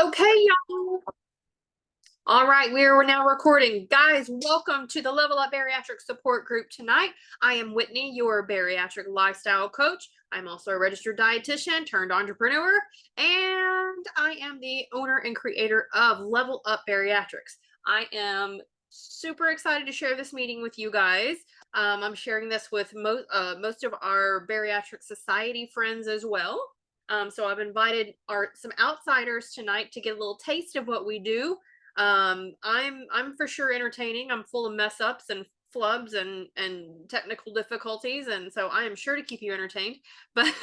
Okay, y'all. All right, we're now recording. Guys, welcome to the Level Up Bariatric Support Group tonight. I am Whitney, your bariatric lifestyle coach. I'm also a registered dietitian turned entrepreneur, and I am the owner and creator of Level Up Bariatrics. I am super excited to share this meeting with you guys. I'm sharing this with most of our bariatric society friends as well. So I've invited some outsiders tonight to get a little taste of what we do. I'm for sure entertaining. I'm full of mess ups and flubs and technical difficulties, and so I am sure to keep you entertained. But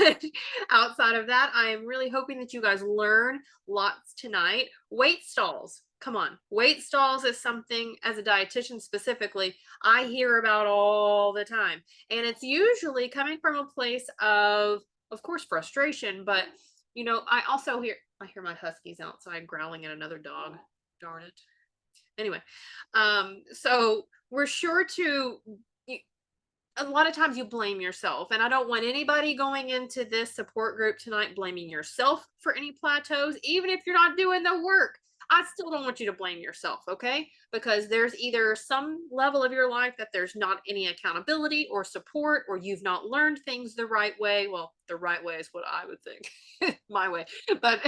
outside of that, I am really hoping that you guys learn lots tonight. Weight stalls. Come on. Weight stalls is something, as a dietitian specifically, I hear about all the time. And it's usually coming from a place of course, frustration, but I also hear my huskies outside growling at another dog. Darn it. Anyway, so we're sure to, a lot of times you blame yourself, and I don't want anybody going into this support group tonight blaming yourself for any plateaus, even if you're not doing the work. I still don't want you to blame yourself, okay? Because there's either some level of your life that there's not any accountability or support, or you've not learned things the right way. Well, the right way is what I would think, my way, but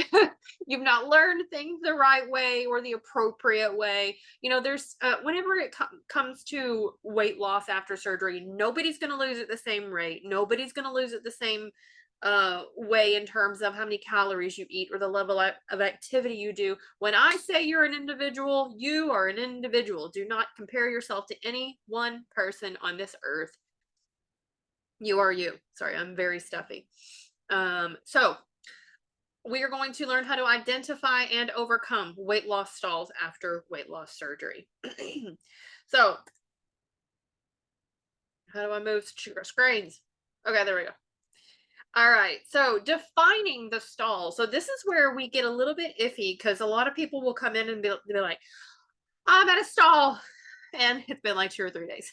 you've not learned things the right way or the appropriate way. There's whenever it comes to weight loss after surgery, nobody's going to lose at the same rate. Nobody's going to lose at the same way in terms of how many calories you eat or the level of activity you do. When I say you're an individual, you are an individual. Do not compare yourself to any one person on this earth. You are you. Sorry, I'm very stuffy. So we are going to learn how to identify and overcome weight loss stalls after weight loss surgery. So how do I move screens? Okay, there we go. All right, so defining the stall. So this is where we get a little bit iffy, because a lot of people will come in and be like, I'm at a stall, and it's been like 2 or 3 days.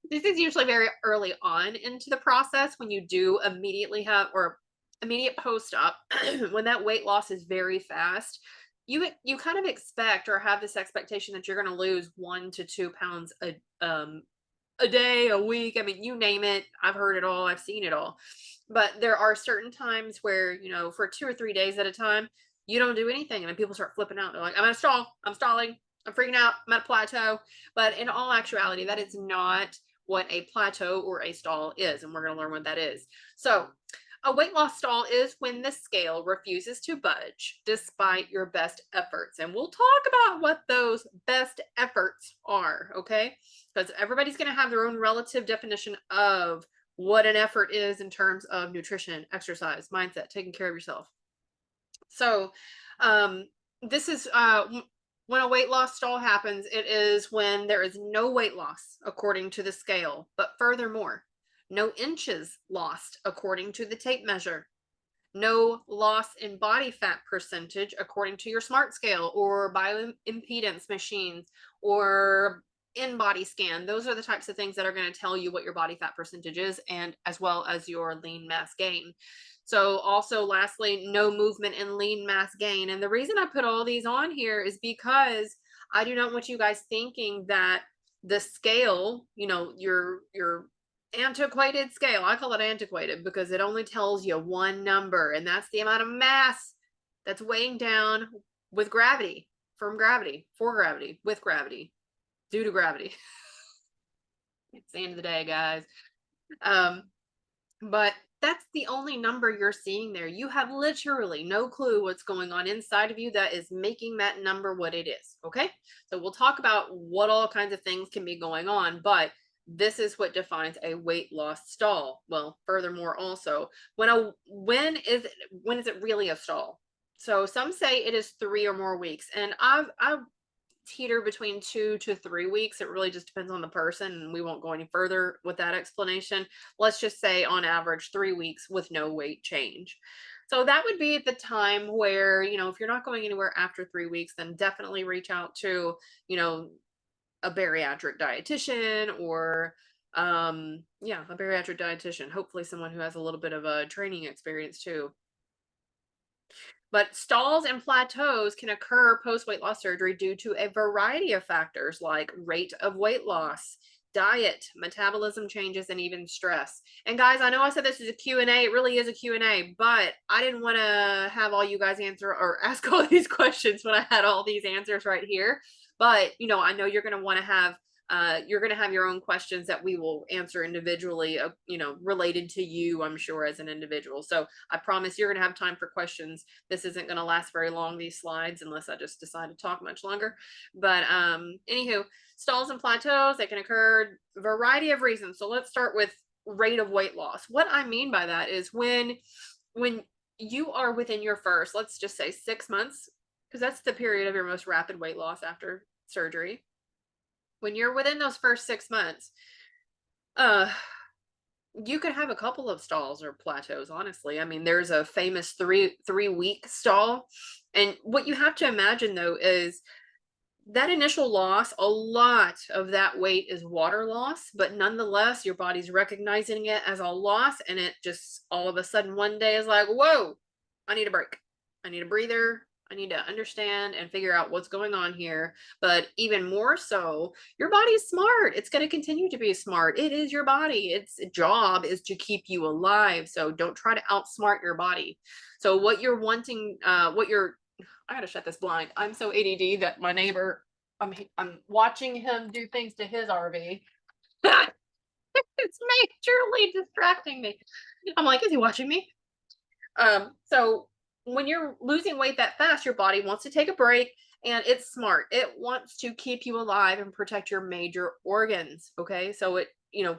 This is usually very early on into the process when you do immediately have, or immediate post-op, when that weight loss is very fast. You kind of expect or have this expectation that you're going to lose 1 to 2 pounds a day, a week. I mean, you name it. I've heard it all. I've seen it all. But there are certain times where, for 2 or 3 days at a time, you don't do anything. And then people start flipping out. They're like, I'm at a stall. I'm stalling. I'm freaking out. I'm at a plateau. But in all actuality, that is not what a plateau or a stall is. And we're going to learn what that is. So a weight loss stall is when the scale refuses to budge despite your best efforts. And we'll talk about what those best efforts are, okay? Because everybody's going to have their own relative definition of what an effort is in terms of nutrition, exercise, mindset, taking care of yourself. So this is when a weight loss stall happens, it is when there is no weight loss according to the scale, but furthermore, no inches lost according to the tape measure, no loss in body fat percentage according to your smart scale or bioimpedance machines or in-body scan. Those are the types of things that are going to tell you what your body fat percentage is, and as well as your lean mass gain. So also, lastly, no movement in lean mass gain. And the reason I put all these on here is because I do not want you guys thinking that the scale, your antiquated scale, I call it antiquated because it only tells you one number, and that's the amount of mass that's weighing down with gravity, from gravity, for gravity, with gravity, due to gravity. It's the end of the day, guys. But that's the only number you're seeing there. You have literally no clue what's going on inside of you that is making that number what it is, okay? So we'll talk about what all kinds of things can be going on, but this is what defines a weight loss stall. Well, furthermore, also, when is it really a stall? So some say it is 3 or more weeks, and I've teeter between 2 to 3 weeks. It really just depends on the person, and we won't go any further with that explanation. Let's just say on average 3 weeks with no weight change. So that would be at the time where, if you're not going anywhere after 3 weeks, then definitely reach out to, a bariatric dietitian or a bariatric dietitian, hopefully someone who has a little bit of a training experience too. But stalls and plateaus can occur post-weight loss surgery due to a variety of factors like rate of weight loss, diet, metabolism changes, and even stress. And guys, I know I said this is a Q&A. It really is a Q&A, but I didn't want to have all you guys answer or ask all these questions when I had all these answers right here. But, you know, I know you're going to want to have your own questions that we will answer individually, you know, related to you, I'm sure, as an individual. So I promise you're going to have time for questions. This isn't going to last very long, these slides, unless I just decide to talk much longer. But anywho, stalls and plateaus, they can occur a variety of reasons. So let's start with rate of weight loss. What I mean by that is when you are within your first, let's just say 6 months, because that's the period of your most rapid weight loss after surgery. When you're within those first 6 months, you could have a couple of stalls or plateaus, honestly. I mean, there's a famous three-week stall. And what you have to imagine, though, is that initial loss, a lot of that weight is water loss, but nonetheless, your body's recognizing it as a loss, and it just all of a sudden one day is like, whoa, I need a break. I need a breather. I need to understand and figure out what's going on here. But even more so, your body's smart. It's going to continue to be smart. It is your body. Its job is to keep you alive. So don't try to outsmart your body. So what you're wanting, I gotta shut this blind. I'm so ADD that my neighbor, I'm watching him do things to his RV. It's majorly distracting me. I'm like, is he watching me? So when you're losing weight that fast, your body wants to take a break, and it's smart. It wants to keep you alive and protect your major organs. Okay. So it, you know,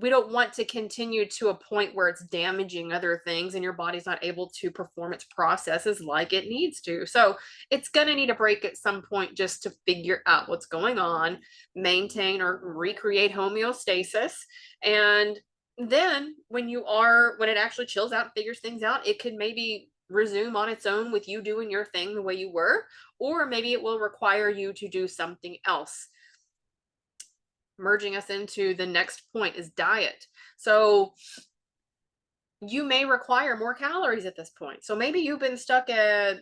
we don't want to continue to a point where it's damaging other things and your body's not able to perform its processes like it needs to. So it's going to need a break at some point just to figure out what's going on, maintain or recreate homeostasis. And then when it actually chills out and figures things out, it could maybe resume on its own with you doing your thing the way you were, or maybe it will require you to do something else. Merging us into the next point is diet. So you may require more calories at this point. So maybe you've been stuck at,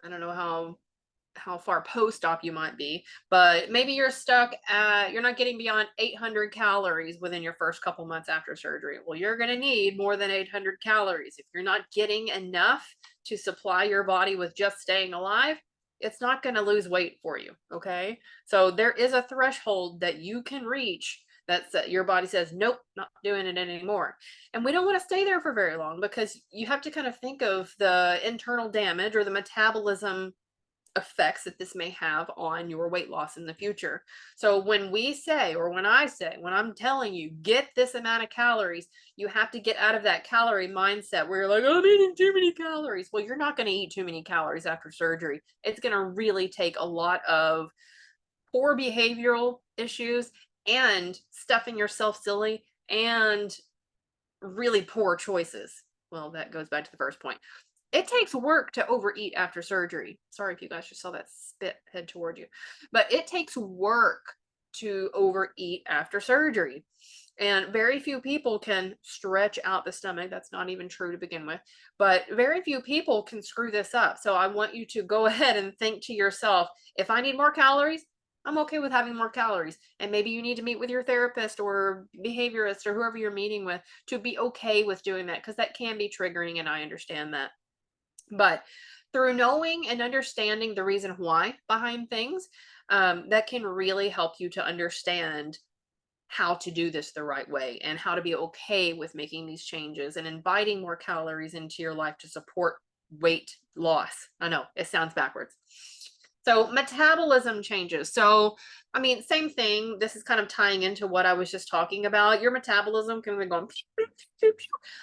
I don't know how far post-op you might be, but maybe you're not getting beyond 800 calories within your first couple months after surgery. Well, you're going to need more than 800 calories. If you're not getting enough to supply your body with just staying alive, it's not going to lose weight for you. Okay. So there is a threshold that you can reach that your body says, nope, not doing it anymore. And we don't want to stay there for very long, because you have to kind of think of the internal damage or the metabolism effects that this may have on your weight loss in the future. So when we say, or when I'm telling you, get this amount of calories, you have to get out of that calorie mindset where you're like, oh, I'm eating too many calories. Well, you're not going to eat too many calories after surgery. It's going to really take a lot of poor behavioral issues and stuffing yourself silly and really poor choices. Well, that goes back to the first point. It takes work to overeat after surgery. Sorry if you guys just saw that spit head toward you, but it takes work to overeat after surgery. And very few people can stretch out the stomach. That's not even true to begin with, but very few people can screw this up. So I want you to go ahead and think to yourself, if I need more calories, I'm okay with having more calories. And maybe you need to meet with your therapist or behaviorist or whoever you're meeting with to be okay with doing that, because that can be triggering, and I understand that. But through knowing and understanding the reason why behind things, that can really help you to understand how to do this the right way and how to be okay with making these changes and inviting more calories into your life to support weight loss. I know it sounds backwards. So metabolism changes. So, I mean, same thing. This is kind of tying into what I was just talking about. Your metabolism can be going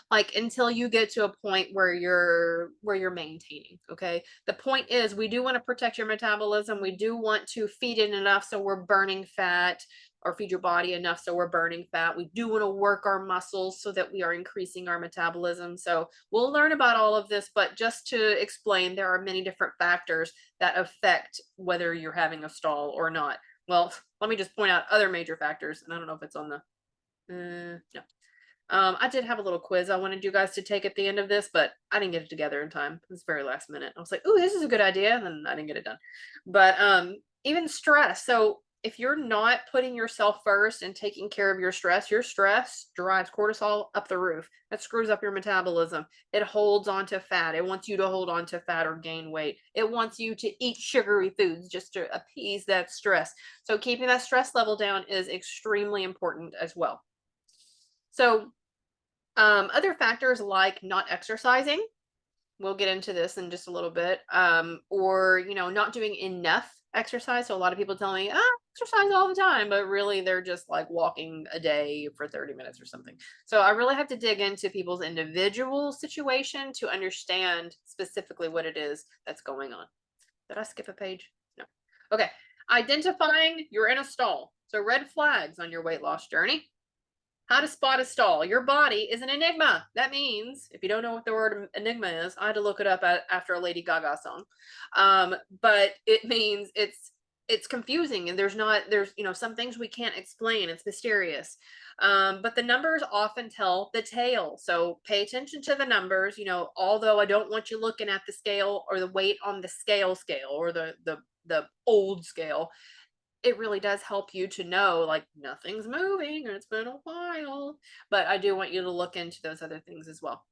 like until you get to a point where you're maintaining. Okay. The point is, we do want to protect your metabolism. We do want to feed it enough so we're burning fat, or feed your body enough so we're burning fat. We do want to work our muscles so that we are increasing our metabolism. So we'll learn about all of this, but just to explain, there are many different factors that affect whether you're having a stall or not. Well, let me just point out other major factors, and I don't know if it's on the, no. I did have a little quiz I wanted you guys to take at the end of this, but I didn't get it together in time. It was very last minute. I was like, "Ooh, this is a good idea," and then I didn't get it done. But even stress. So if you're not putting yourself first and taking care of your stress drives cortisol up the roof. That screws up your metabolism. It holds on to fat. It wants you to hold on to fat or gain weight. It wants you to eat sugary foods just to appease that stress. So keeping that stress level down is extremely important as well. So other factors like not exercising, we'll get into this in just a little bit, or not doing enough exercise. So a lot of people tell me, exercise all the time, but really they're just like walking a day for 30 minutes or something. So I really have to dig into people's individual situation to understand specifically what it is that's going on. Did I skip a page? No. Okay. Identifying you're in a stall. So red flags on your weight loss journey. How to spot a stall. Your body is an enigma. That means, if you don't know what the word enigma is, I had to look it up after a Lady Gaga song. But it means it's confusing, and there's some things we can't explain. It's mysterious. But the numbers often tell the tale. So pay attention to the numbers. Although I don't want you looking at the scale or the weight on the scale or the old scale, it really does help you to know like nothing's moving and it's been a while. But I do want you to look into those other things as well.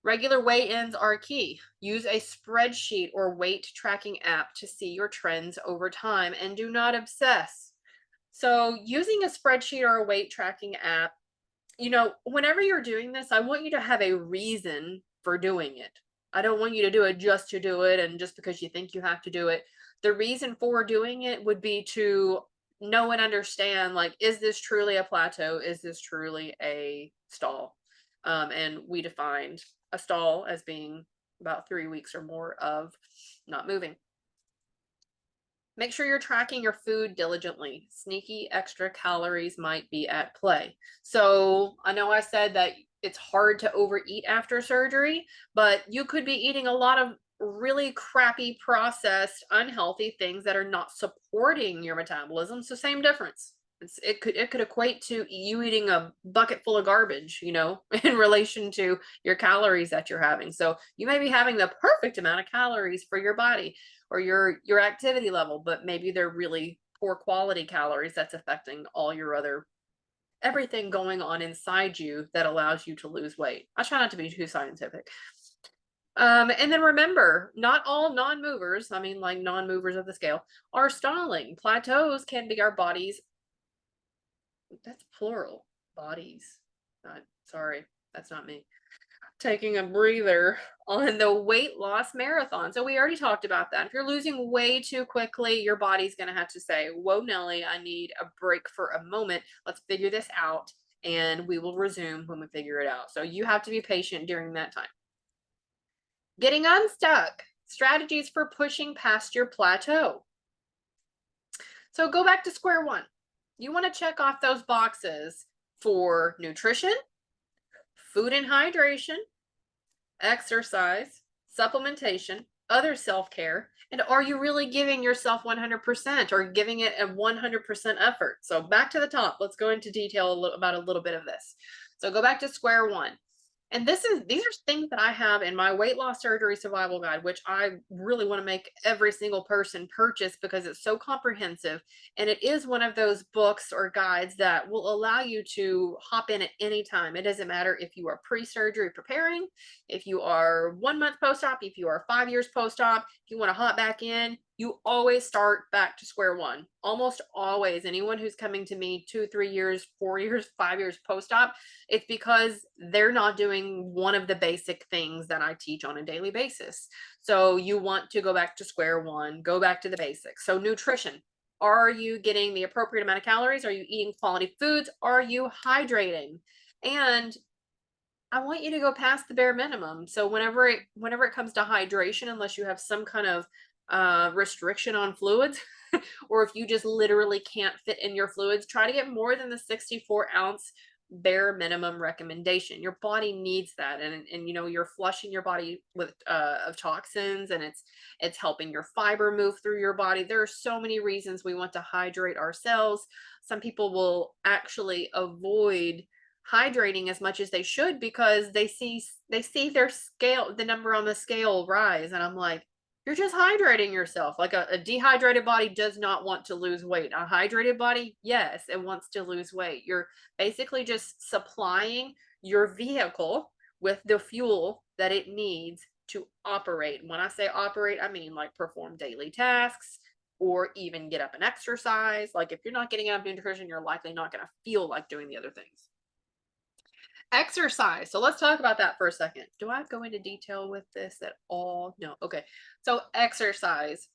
Regular weigh-ins are key. Use a spreadsheet or weight tracking app to see your trends over time, and do not obsess. So using a spreadsheet or a weight tracking app, whenever you're doing this, I want you to have a reason for doing it. I don't want you to do it just to do it and just because you think you have to do it. The reason for doing it would be to know and understand, like, is this truly a plateau? Is this truly a stall? And we defined a stall as being about 3 weeks or more of not moving. Make sure you're tracking your food diligently. Sneaky extra calories might be at play. So I know I said that it's hard to overeat after surgery, but you could be eating a lot of really crappy processed unhealthy things that are not supporting your metabolism. So same difference. It could equate to you eating a bucket full of garbage, in relation to your calories that you're having. So you may be having the perfect amount of calories for your body or your activity level, but maybe they're really poor quality calories that's affecting all your other everything going on inside you that allows you to lose weight. I try not to be too scientific. And then remember, not all non-movers, I mean like non-movers of the scale, are stalling. Plateaus can be our bodies. That's plural. Bodies. Sorry, that's not me. Taking a breather on the weight loss marathon. So we already talked about that. If you're losing way too quickly, your body's going to have to say, whoa, Nelly, I need a break for a moment. Let's figure this out. And we will resume when we figure it out. So you have to be patient during that time. Getting unstuck. Strategies for pushing past your plateau. So go back to square one. You want to check off those boxes for nutrition, food and hydration, exercise, supplementation, other self-care, and are you really giving yourself 100% or giving it a 100% effort? So back to the top, let's go into detail about a little bit of this. So go back to square one. And these are things that I have in my weight loss surgery survival guide, which I really want to make every single person purchase because it's so comprehensive. And it is one of those books or guides that will allow you to hop in at any time. It doesn't matter if you are pre-surgery preparing, if you are 1 month post-op, if you are 5 years post-op, if you want to hop back in, you always start back to square one. Almost always. Anyone who's coming to me 2, 3 years, 4 years, 5 years post-op, it's because they're not doing one of the basic things that I teach on a daily basis. So you want to go back to square one, go back to the basics. So nutrition. Are you getting the appropriate amount of calories? Are you eating quality foods? Are you hydrating? And I want you to go past the bare minimum. So whenever it comes to hydration, unless you have some kind of restriction on fluids, or if you just literally can't fit in your fluids, try to get more than the 64-ounce bare minimum recommendation. Your body needs that, and you're flushing your body with of toxins, and it's helping your fiber move through your body. There are so many reasons we want to hydrate ourselves. Some people will actually avoid hydrating as much as they should because they see their scale, the number on the scale rise, and I'm like, you're just hydrating yourself. Like a dehydrated body does not want to lose weight. A hydrated body, yes, it wants to lose weight. You're basically just supplying your vehicle with the fuel that it needs to operate. When I say operate, I mean like perform daily tasks or even get up and exercise. Like if you're not getting up nutrition, you're likely not going to feel like doing the other things. Exercise. So let's talk about that for a second. Do I go into detail with this at all? No. Okay. So exercise.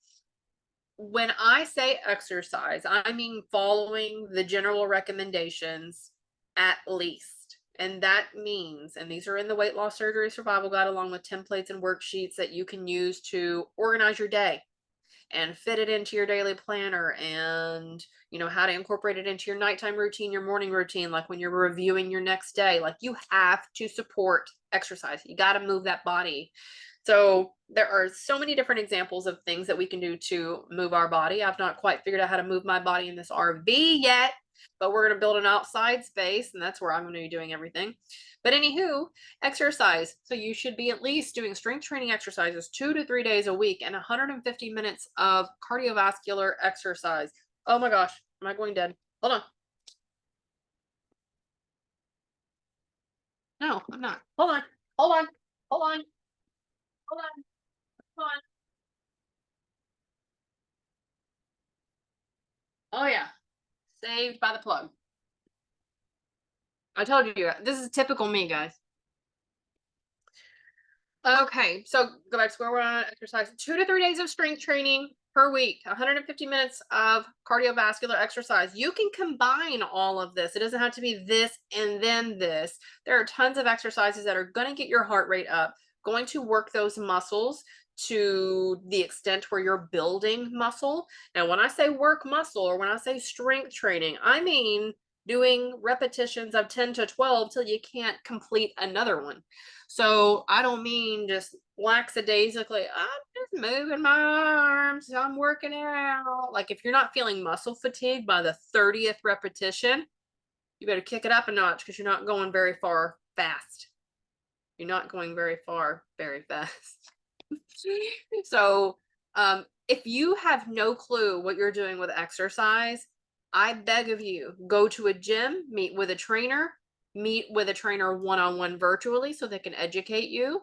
When I say exercise, I mean following the general recommendations at least. And that means, and these are in the Weight Loss Surgery Survival Guide, along with templates and worksheets that you can use to organize your day and fit it into your daily planner, and how to incorporate it into your nighttime routine, your morning routine, like when you're reviewing your next day. Like you have to support exercise. You got to move that body. So there are so many different examples of things that we can do to move our body. I've not quite figured out how to move my body in this RV yet, but we're going to build an outside space, and that's where I'm going to be doing everything. But anywho, exercise. So you should be at least doing strength training exercises 2 to 3 days a week and 150 minutes of cardiovascular exercise. Oh my gosh, am I going dead? Hold on. No, I'm not. Hold on. Hold on. Hold on. Hold on. Hold on. Oh yeah. Saved by the plug. I told you, this is typical me, guys. Okay, so go back to square one. Exercise 2 to 3 days of strength training per week, 150 minutes of cardiovascular exercise. You can combine all of this. It doesn't have to be this and then this. There are tons of exercises that are going to get your heart rate up, going to work those muscles to the extent where you're building muscle. Now, when I say work muscle or when I say strength training, I mean doing repetitions of 10 to 12 till you can't complete another one. So I don't mean just lackadaisically, I'm just moving my arms, I'm working out. Like if you're not feeling muscle fatigue by the 30th repetition, you better kick it up a notch because you're not going very far fast. You're not going very far very fast. So if you have no clue what you're doing with exercise, I beg of you, go to a gym, meet with a trainer one-on-one virtually so they can educate you.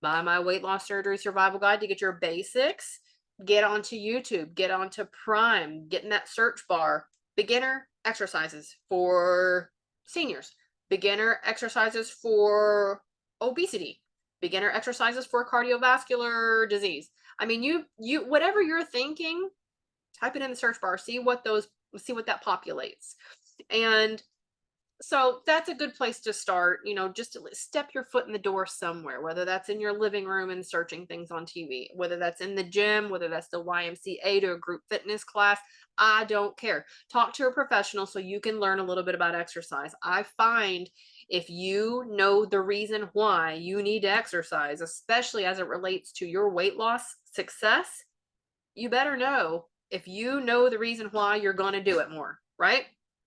Buy my Weight Loss Surgery Survival Guide to get your basics. Get onto YouTube, get onto Prime, get in that search bar. Beginner exercises for seniors, beginner exercises for obesity, beginner exercises for cardiovascular disease. I mean, you whatever you're thinking, type it in the search bar, see what that populates. And so that's a good place to start, just to step your foot in the door somewhere, whether that's in your living room and searching things on TV, whether that's in the gym, whether that's the YMCA to a group fitness class. I don't care. Talk to a professional so you can learn a little bit about exercise. I find if you know the reason why you need to exercise, especially as it relates to your weight loss success, you better know if you know the reason why you're going to do it more, right?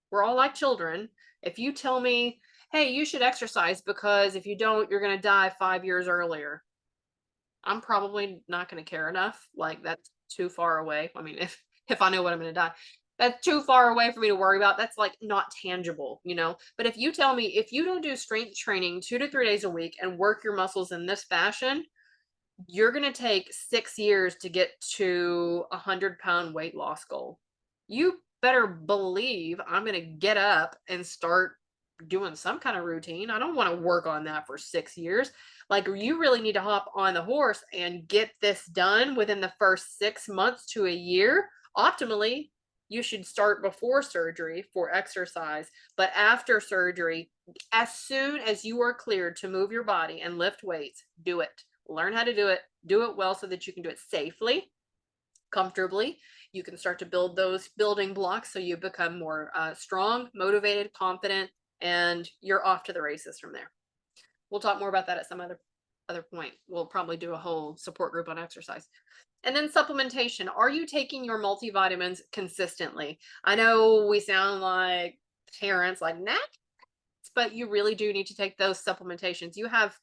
We're all like children. If you tell me, hey, you should exercise because if you don't, you're going to die 5 years earlier, I'm probably not going to care enough. Like that's too far away. I mean, if I know what I'm going to die, that's too far away for me to worry about. That's like not tangible, But if you tell me if you don't do strength training 2 to 3 days a week and work your muscles in this fashion, you're going to take 6 years to get to 100-pound weight loss goal. You better believe I'm going to get up and start doing some kind of routine. I don't want to work on that for 6 years. Like you really need to hop on the horse and get this done within the first 6 months to a year. Optimally, you should start before surgery for exercise, but after surgery, as soon as you are cleared to move your body and lift weights, do it. Learn how to do it well so that you can do it safely, comfortably. You can start to build those building blocks so you become more strong, motivated, confident, and you're off to the races from there. We'll talk more about that at some other point. We'll probably do a whole support group on exercise. And then supplementation. Are you taking your multivitamins consistently? I know we sound like parents like, nah, it's but you really do need to take those supplementations. You have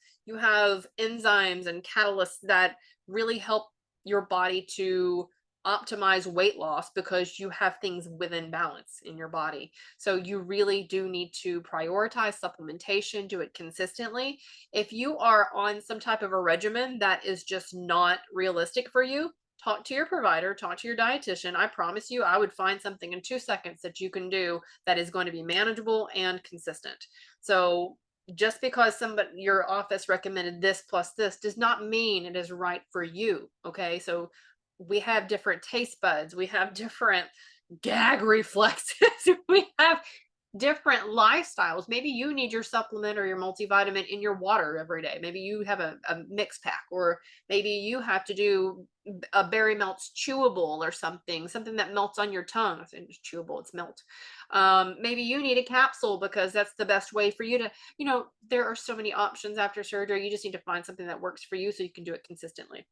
enzymes and catalysts that really help your body to optimize weight loss because you have things within balance in your body. So you really do need to prioritize supplementation, do it consistently. If you are on some type of a regimen that is just not realistic for you, talk to your provider, talk to your dietitian. I promise you, I would find something in 2 seconds that you can do that is going to be manageable and consistent. So just because your office recommended this plus this does not mean it is right for you. Okay. So we have different taste buds, we have different gag reflexes, we have different lifestyles. Maybe you need your supplement or your multivitamin in your water every day. Maybe you have a mix pack, or maybe you have to do a berry melts chewable or something that melts on your tongue. I think it's chewable, it's melt. Maybe you need a capsule because that's the best way for you to, there are so many options after surgery. You just need to find something that works for you so you can do it consistently.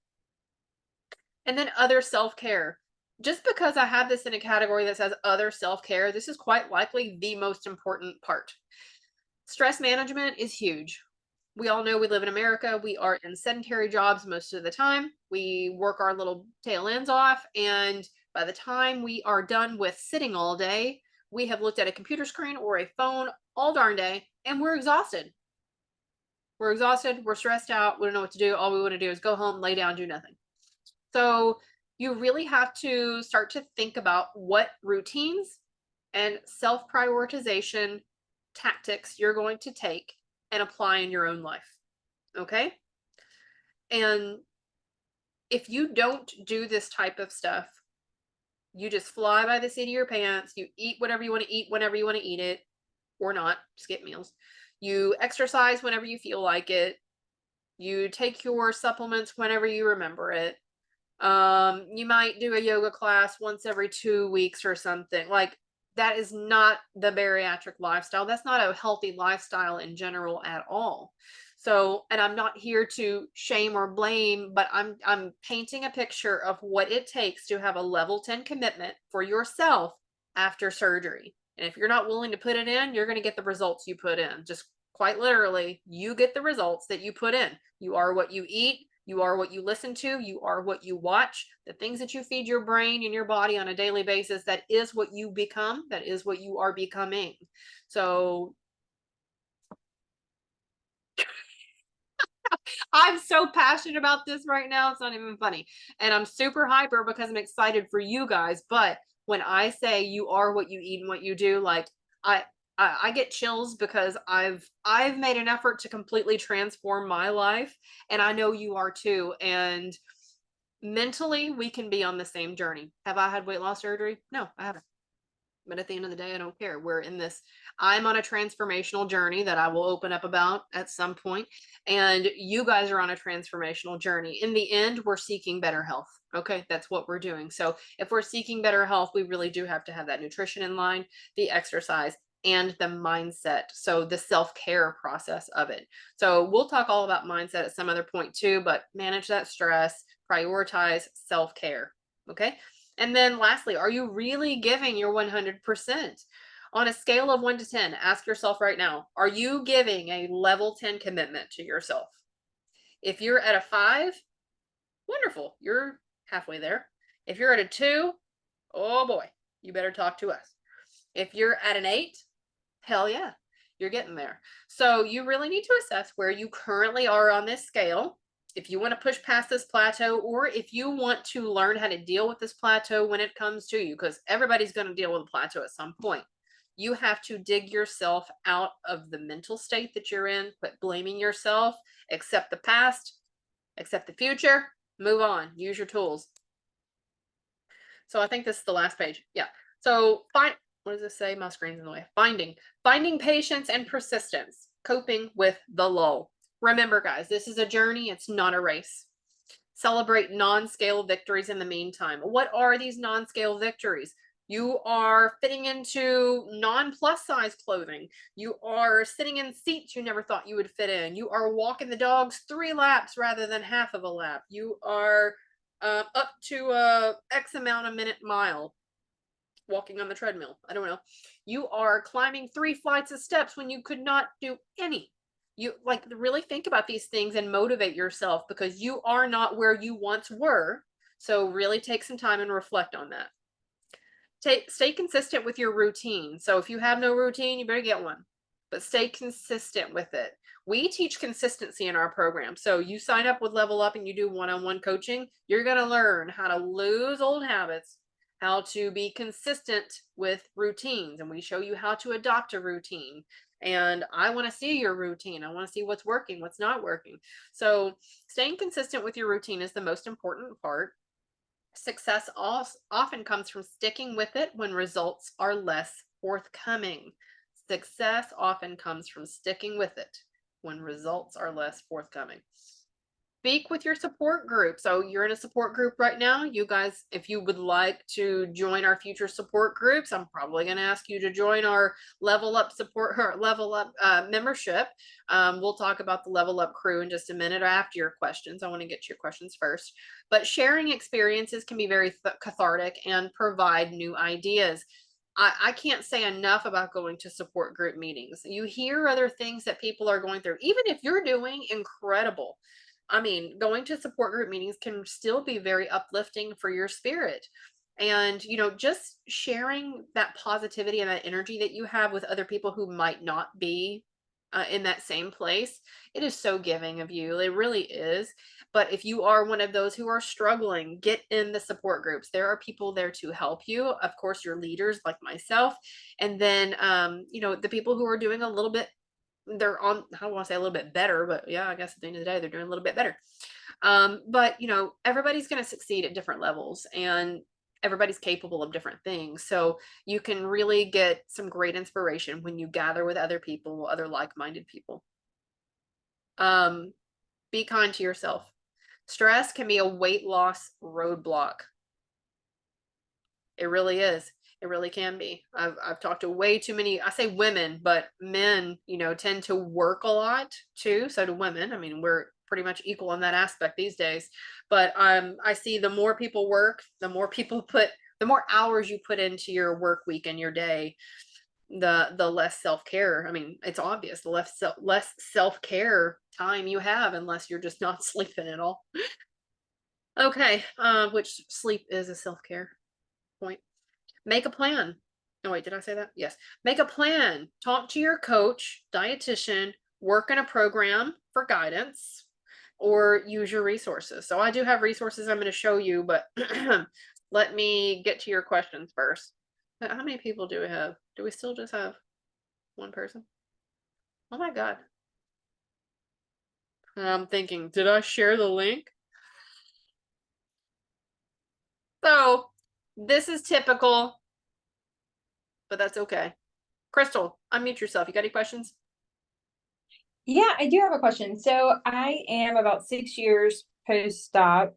And then other self-care. Just because I have this in a category that says other self-care, this is quite likely the most important part. Stress management is huge. We all know we live in America. We are in sedentary jobs most of the time. We work our little tail ends off. And by the time we are done with sitting all day, we have looked at a computer screen or a phone all darn day, and we're exhausted. We're exhausted. We're stressed out. We don't know what to do. All we want to do is go home, lay down, do nothing. So you really have to start to think about what routines and self-prioritization tactics you're going to take and apply in your own life. Okay? And if you don't do this type of stuff, you just fly by the seat of your pants, you eat whatever you want to eat whenever you want to eat it, or not, skip meals. You exercise whenever you feel like it. You take your supplements whenever you remember it. You might do a yoga class once every 2 weeks or something. Like, that is not the bariatric lifestyle. That's not a healthy lifestyle in general at all. So, and I'm not here to shame or blame, but I'm painting a picture of what it takes to have a level 10 commitment for yourself after surgery. And if you're not willing to put it in, you're going to get the results you put in. Just quite literally, you get the results that you put in. You are what you eat. You are what you listen to. You are what you watch. The things that you feed your brain and your body on a daily basis, that is what you become. That is what you are becoming. So I'm so passionate about this right now. It's not even funny. And I'm super hyper because I'm excited for you guys. But when I say you are what you eat and what you do, like, I get chills because I've made an effort to completely transform my life, and I know you are too. And mentally, we can be on the same journey. Have I had weight loss surgery? No, I haven't. But at the end of the day, I don't care. I'm on a transformational journey that I will open up about at some point. And you guys are on a transformational journey. In the end, we're seeking better health. Okay, that's what we're doing. So if we're seeking better health, we really do have to have that nutrition in line, the exercise, and the mindset. So the self-care process of it. So we'll talk all about mindset at some other point too, but manage that stress, prioritize self-care. Okay. And then lastly, are you really giving your 100%? On a scale of 1 to 10, ask yourself right now, are you giving a level 10 commitment to yourself? If you're at a 5, wonderful, you're halfway there. If you're at a 2, oh boy, you better talk to us. If you're at an 8, hell yeah, you're getting there. So you really need to assess where you currently are on this scale. If you want to push past this plateau, or if you want to learn how to deal with this plateau when it comes to you, because everybody's going to deal with a plateau at some point. You have to dig yourself out of the mental state that you're in, quit blaming yourself, accept the past, accept the future, move on, use your tools. So I think this is the last page. Yeah. So what does this say? My screen's in the way. Finding patience and persistence, coping with the lull. Remember, guys, this is a journey. It's not a race. Celebrate non-scale victories in the meantime. What are these non-scale victories? You are fitting into non-plus size clothing. You are sitting in seats you never thought you would fit in. You are walking the dogs 3 laps rather than half of a lap. You are up to X amount of minute mile. walking on the treadmill. I don't know. You are climbing 3 flights of steps when you could not do any. You like really think about these things and motivate yourself, because you are not where you once were. So really take some time and reflect on that. Stay consistent with your routine. So if you have no routine, you better get one, but stay consistent with it. We teach consistency in our program. So you sign up with Level Up and you do one-on-one coaching, you're going to learn how to lose old habits, how to be consistent with routines, and we show you how to adopt a routine. And I want to see your routine. I want to see what's working, what's not working. So staying consistent with your routine is the most important part. Success often comes from sticking with it when results are less forthcoming. Success often comes from sticking with it when results are less forthcoming. Speak with your support group. So you're in a support group right now. You guys, if you would like to join our future support groups, I'm probably going to ask you to join our Level Up support or Level Up membership. We'll talk about the Level Up crew in just a minute after your questions. I want to get to your questions first. But sharing experiences can be very cathartic and provide new ideas. I can't say enough about going to support group meetings. You hear other things that people are going through, even if you're doing incredible. I mean, going to support group meetings can still be very uplifting for your spirit. And, you know, just sharing that positivity and that energy that you have with other people who might not be in that same place, it is so giving of you. It really is. But if you are one of those who are struggling, get in the support groups. There are people there to help you. Of course, your leaders like myself. And then, you know, the people who are doing a little bit, they're on, I don't want to say a little bit better, but yeah, I guess at the end of the day, they're doing a little bit better. But you know, everybody's going to succeed at different levels, and everybody's capable of different things. So you can really get some great inspiration when you gather with other people, other like-minded people. Be kind to yourself. Stress can be a weight loss roadblock. It really is. It really can be. I've talked to way too many, I say women, but men, you know, tend to work a lot too. So do women. I mean, we're pretty much equal in that aspect these days. But I see the more people work, the more hours you put into your work week and your day, the less self-care. I mean, it's obvious, the less self-care time you have, unless you're just not sleeping at all. Okay, which sleep is a self-care point. Make a plan. Oh, wait, did I say that? Yes. Make a plan. Talk to your coach, dietitian, work in a program for guidance, or use your resources. So I do have resources I'm going to show you, but let me get to your questions first. How many people do we have? Do we still just have one person? Oh my God. I'm thinking, did I share the link? So this is typical, but that's okay. Crystal, unmute yourself. You got any questions? Yeah, I do have a question. So I am about 6 years post-op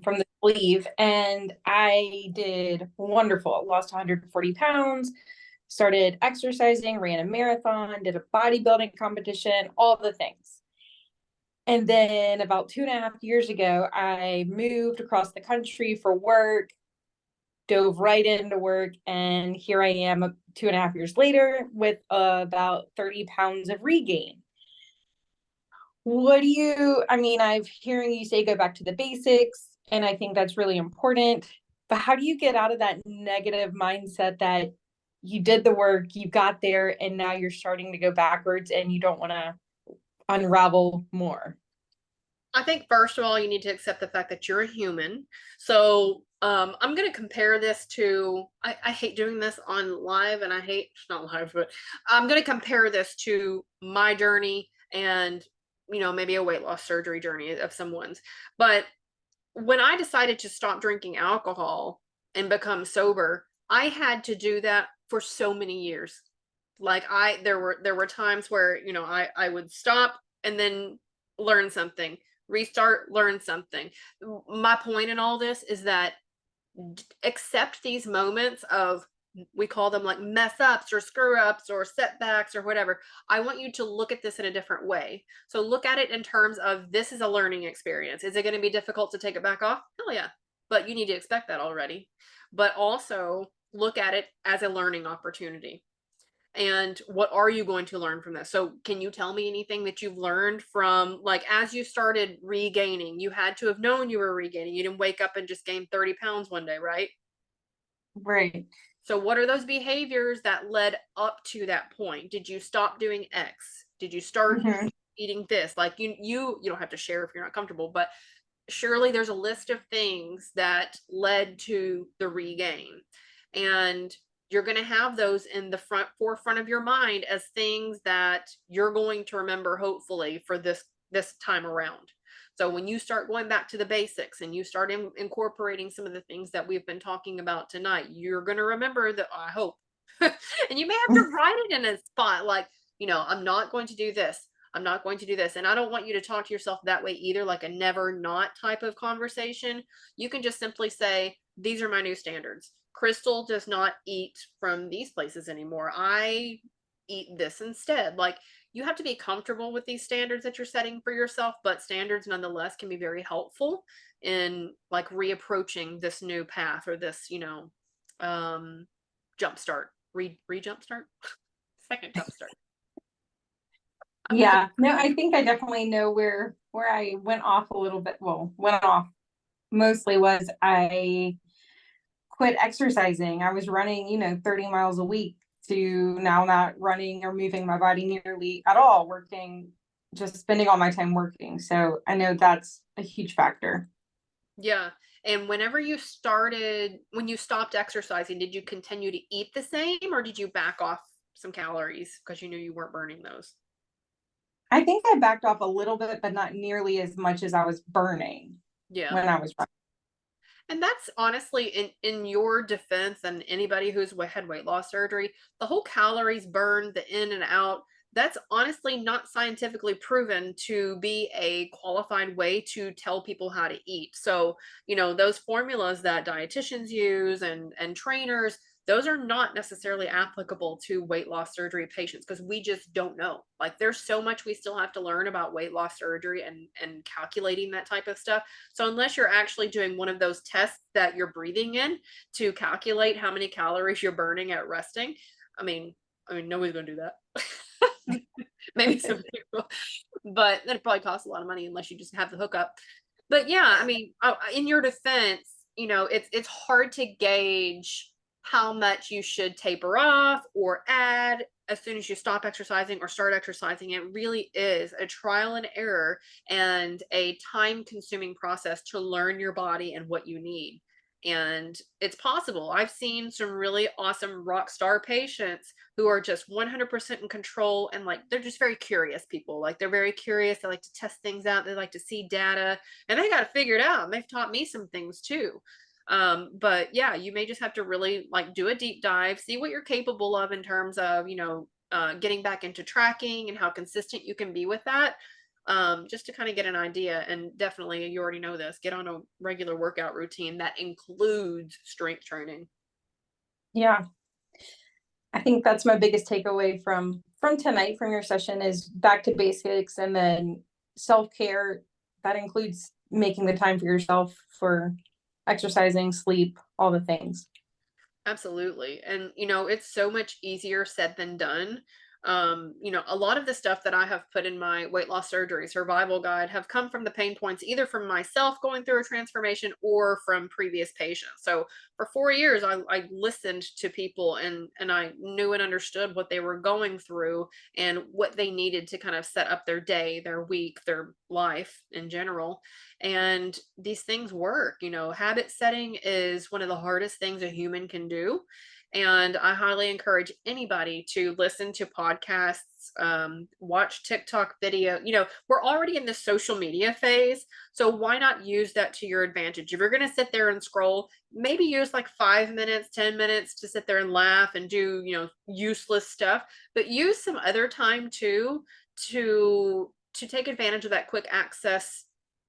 from the sleeve, and I did wonderful. Lost 140 pounds, started exercising, ran a marathon, did a bodybuilding competition, all the things. And then about 2.5 years ago, I moved across the country for work, dove right into work, and here I am 2.5 years later with about 30 pounds of regain. What do you, I mean, I've hearing you say go back to the basics, and I think that's really important. But how do you get out of that negative mindset that you did the work, you got there, and now you're starting to go backwards and you don't want to unravel more? I think first of all, you need to accept the fact that you're a human. So I'm going to compare this to, I hate doing this on live, and I hate, not live, but I'm going to compare this to my journey and, you know, maybe a weight loss surgery journey of someone's. But when I decided to stop drinking alcohol and become sober, I had to do that for so many years. Like there were times where, you know, I would stop and then learn something, restart, learn something. My point in all this is that accept these moments of, we call them like mess ups or screw ups or setbacks or whatever. I want you to look at this in a different way. So look at it in terms of, this is a learning experience. Is it going to be difficult to take it back off? Hell yeah. But you need to expect that already. But also look at it as a learning opportunity. And what are you going to learn from this? So can you tell me anything that you've learned from, like, as you started regaining, you had to have known you were regaining. You didn't wake up and just gain 30 pounds one day, right? Right. So what are those behaviors that led up to that point? Did you stop doing X? Did you start Hmm. eating this? Like you don't have to share if you're not comfortable, but surely there's a list of things that led to the regain. And you're going to have those in the forefront of your mind as things that you're going to remember, hopefully, for this time around. So when you start going back to the basics and you start incorporating some of the things that we've been talking about tonight, you're going to remember that, I hope. And you may have to write it in a spot like, I'm not going to do this. I'm not going to do this. And I don't want you to talk to yourself that way either, like a never not type of conversation. You can just simply say, these are my new standards. Crystal does not eat from these places anymore. I eat this instead. Like, you have to be comfortable with these standards that you're setting for yourself, but standards nonetheless can be very helpful in like reapproaching this new path or this, jump start, jump start, second jump start. Yeah, no, I think I definitely know where I went off a little bit. Well, went off mostly was I quit exercising. I was running, 30 miles a week to now not running or moving my body nearly at all, working, just spending all my time working. So I know that's a huge factor. Yeah. And when you stopped exercising, did you continue to eat the same or did you back off some calories because you knew you weren't burning those? I think I backed off a little bit, but not nearly as much as I was burning Yeah. when I was running. And that's honestly in your defense and anybody who's had weight loss surgery, the whole calories burned, the in and out, that's honestly not scientifically proven to be a qualified way to tell people how to eat. So, those formulas that dietitians use and trainers, those are not necessarily applicable to weight loss surgery patients because we just don't know. Like, there's so much we still have to learn about weight loss surgery and calculating that type of stuff. So unless you're actually doing one of those tests that you're breathing in to calculate how many calories you're burning at resting, I mean, nobody's gonna do that. Maybe some people, but that probably costs a lot of money unless you just have the hookup. But yeah, I mean, in your defense, it's hard to gauge how much you should taper off or add as soon as you stop exercising or start exercising. It really is a trial and error and a time consuming process to learn your body and what you need. And it's possible. I've seen some really awesome rock star patients who are just 100% in control and like they're just very curious people. Like they're very curious. They like to test things out. They like to see data and they got to figure it out. And they've taught me some things too. But yeah, you may just have to really like do a deep dive, see what you're capable of in terms of, getting back into tracking and how consistent you can be with that. Just to kind of get an idea. And definitely, you already know this, get on a regular workout routine that includes strength training. Yeah. I think that's my biggest takeaway from tonight from your session is back to basics and then self-care. That includes making the time for yourself for exercising, sleep, all the things. Absolutely. And, it's so much easier said than done. A lot of the stuff that I have put in my weight loss surgery survival guide have come from the pain points, either from myself going through a transformation or from previous patients. So for 4 years, I listened to people and I knew and understood what they were going through and what they needed to kind of set up their day, their week, their life in general. And these things work. Habit setting is one of the hardest things a human can do. And I highly encourage anybody to listen to podcasts, watch TikTok video. We're already in the social media phase. So why not use that to your advantage? If you're going to sit there and scroll, maybe use like 5 minutes, 10 minutes to sit there and laugh and do, useless stuff, but use some other time too to take advantage of that quick access,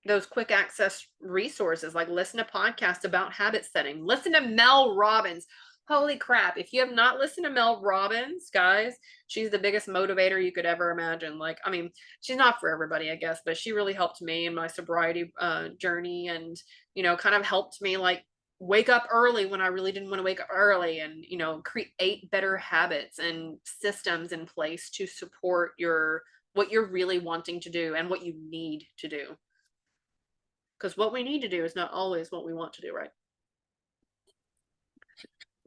those quick access resources. Like listen to podcasts about habit setting, listen to Mel Robbins. Holy crap, if you have not listened to Mel Robbins, guys, she's the biggest motivator you could ever imagine. Like, I mean, she's not for everybody, I guess, but she really helped me in my sobriety journey and, kind of helped me like wake up early when I really didn't want to wake up early, and, you know, create better habits and systems in place to support what you're really wanting to do and what you need to do. Because what we need to do is not always what we want to do, right?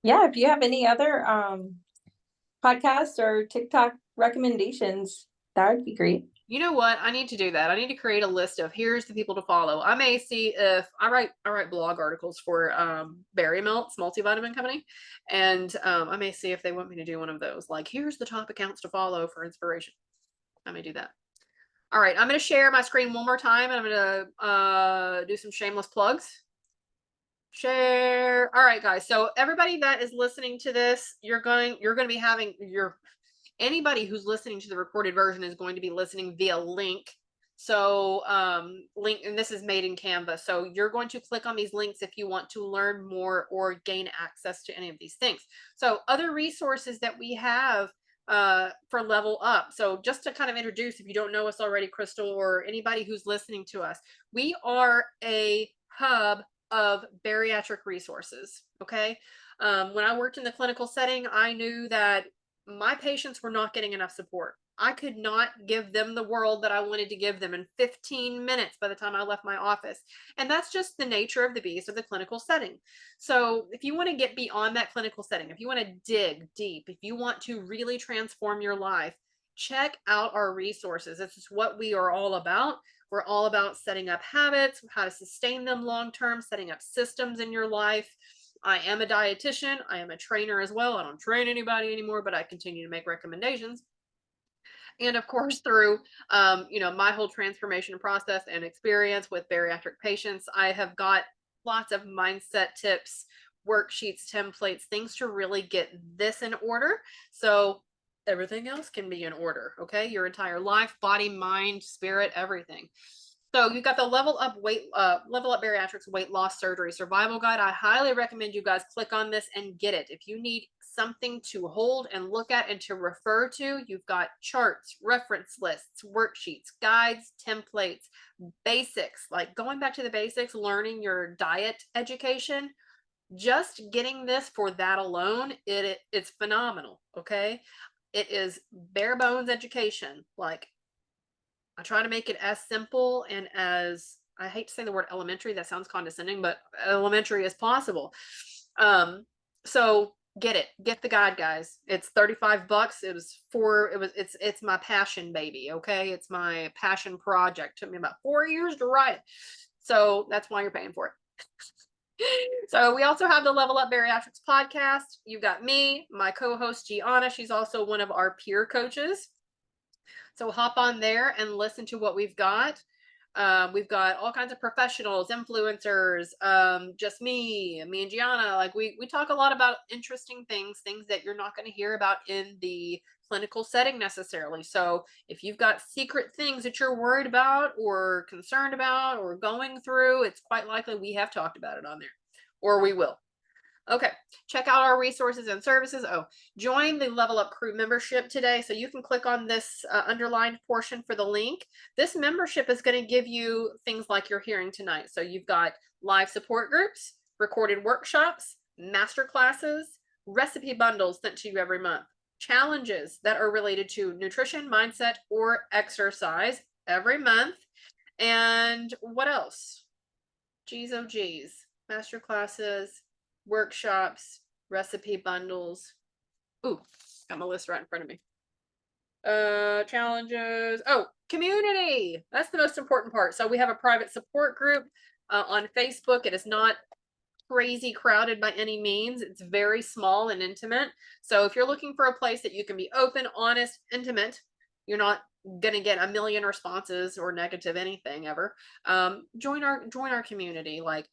Yeah, if you have any other podcasts or TikTok recommendations, that would be great. You know what? I need to do that. I need to create a list of here's the people to follow. I may see if I write blog articles for Berry Melt's multivitamin company, and I may see if they want me to do one of those. Like, here's the top accounts to follow for inspiration. I may do that. All right, I'm going to share my screen one more time, and I'm going to do some shameless plugs. Share. All right, guys. So everybody that is listening to this, you're going to be having anybody who's listening to the recorded version is going to be listening via link. So link, and this is made in Canva. So you're going to click on these links if you want to learn more or gain access to any of these things. So other resources that we have for Level Up. So just to kind of introduce, if you don't know us already, Crystal, or anybody who's listening to us, we are a hub of bariatric resources. Okay. When I worked in the clinical setting, I knew that my patients were not getting enough support. I could not give them the world that I wanted to give them in 15 minutes by the time I left my office. And that's just the nature of the beast of the clinical setting. So if you want to get beyond that clinical setting, if you want to dig deep, if you want to really transform your life, check out our resources. This is what we are all about. We're all about setting up habits, how to sustain them long term, setting up systems in your life. I am a dietitian. I am a trainer as well. I don't train anybody anymore, but I continue to make recommendations. And of course, through my whole transformation process and experience with bariatric patients, I have got lots of mindset tips, worksheets, templates, things to really get this in order. So everything else can be in order. Okay. Your entire life, body, mind, spirit, everything. So you've got the Level Up Bariatrics Weight Loss Surgery Survival Guide. I highly recommend you guys click on this and get it. If you need something to hold and look at and to refer to, you've got charts, reference lists, worksheets, guides, templates, basics, like going back to the basics, learning your diet education. Just getting this for that alone, it's phenomenal. Okay. It is bare bones education. Like, I try to make it as simple and as, I hate to say the word elementary, that sounds condescending, but elementary as possible. So get the guide, guys. It's $35. It's my passion baby. Okay. It's my passion project. It took me about 4 years to write it. So that's why you're paying for it. So we also have the Level Up Bariatrics podcast. You've got me, my co-host Gianna. She's also one of our peer coaches. So hop on there and listen to what we've got. We've got all kinds of professionals, influencers, just me and Gianna. Like we talk a lot about interesting things that you're not going to hear about in the clinical setting necessarily. So if you've got secret things that you're worried about or concerned about or going through, it's quite likely we have talked about it on there, or we will. Okay, check out our resources and services. Oh, join the Level Up Crew membership today. So you can click on this underlined portion for the link. This membership is going to give you things like you're hearing tonight. So you've got live support groups, recorded workshops, master classes, recipe bundles sent to you every month, challenges that are related to nutrition, mindset, or exercise every month. And what else? Geez, oh geez. Master classes, workshops, recipe bundles. Ooh, got my list right in front of me. Challenges. Oh, community. That's the most important part. So we have a private support group on Facebook. It is not crazy crowded by any means. It's very small and intimate. So if you're looking for a place that you can be open, honest, intimate, you're not gonna get a million responses or negative anything ever. Join our community. Like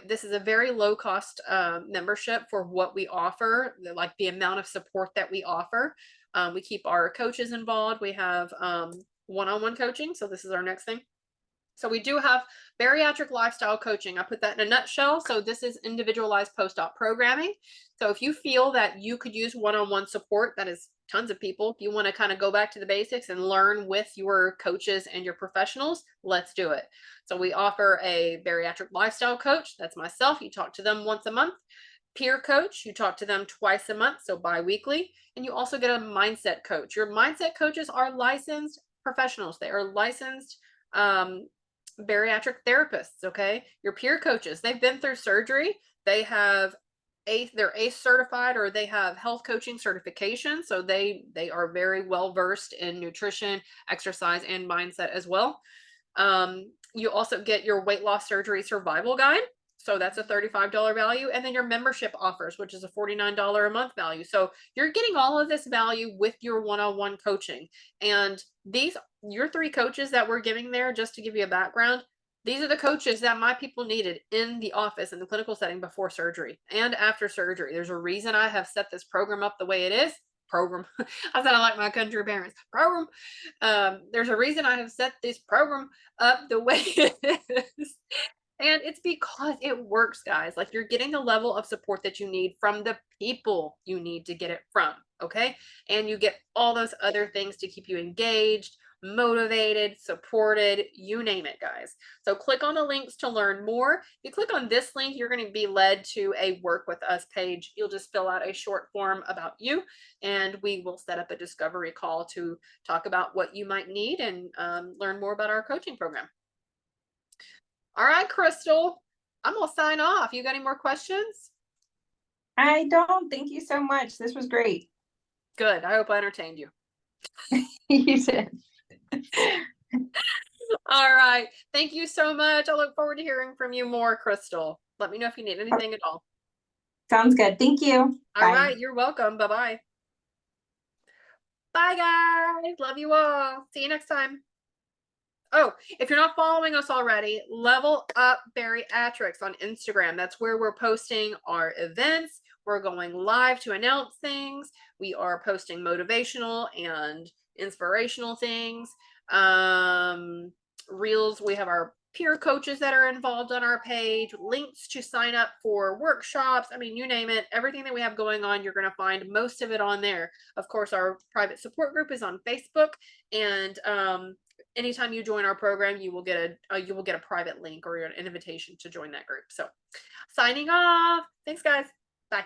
this is a very low cost membership for what we offer, like the amount of support that we offer. We keep our coaches involved. We have one-on-one coaching. So this is our next thing. So we do have bariatric lifestyle coaching. I put that in a nutshell. So this is individualized post-op programming. So if you feel that you could use one-on-one support, that is tons of people. If you want to kind of go back to the basics and learn with your coaches and your professionals, let's do it. So we offer a bariatric lifestyle coach. That's myself. You talk to them once a month. Peer coach, you talk to them twice a month, so bi-weekly. And you also get a mindset coach. Your mindset coaches are licensed professionals. They are licensed bariatric therapists. Okay, your peer coaches, they've been through surgery, they're ACE certified, or they have health coaching certification, so they are very well versed in nutrition, exercise, and mindset as well. You also get your weight loss surgery survival guide, so that's a $35 value, and then your membership offers, which is a $49 a month value. So you're getting all of this value with your one-on-one coaching. And your 3 coaches that we're giving there, just to give you a background, these are the coaches that my people needed in the office, in the clinical setting, before surgery and after surgery. There's a reason I have set this program up the way it is. Program. I sound like my country parents. Program. There's a reason I have set this program up the way it is. And it's because it works, guys. Like, you're getting the level of support that you need from the people you need to get it from. Okay. And you get all those other things to keep you engaged, motivated, supported, you name it, guys. So click on the links to learn more. If you click on this link, you're going to be led to a work with us page. You'll just fill out a short form about you, and we will set up a discovery call to talk about what you might need and learn more about our coaching program. All right, Crystal, I'm going to sign off. You got any more questions? I don't. Thank you so much. This was great. Good. I hope I entertained you. You did. All right. Thank you so much. I look forward to hearing from you more, Crystal. Let me know if you need anything at all. Sounds good. Thank you. All Bye. right. You're welcome. Bye-bye. Bye, guys. Love you all. See you next time. Oh, if you're not following us already, Level Up Bariatrics on Instagram. That's where we're posting our events. We're going live to announce things. We are posting motivational and inspirational things. Reels. We have our peer coaches that are involved on our page, links to sign up for workshops. I mean, you name it, everything that we have going on, you're going to find most of it on there. Of course, our private support group is on Facebook, and anytime you join our program, you will get a private link or an invitation to join that group. So signing off. Thanks, guys. Bye.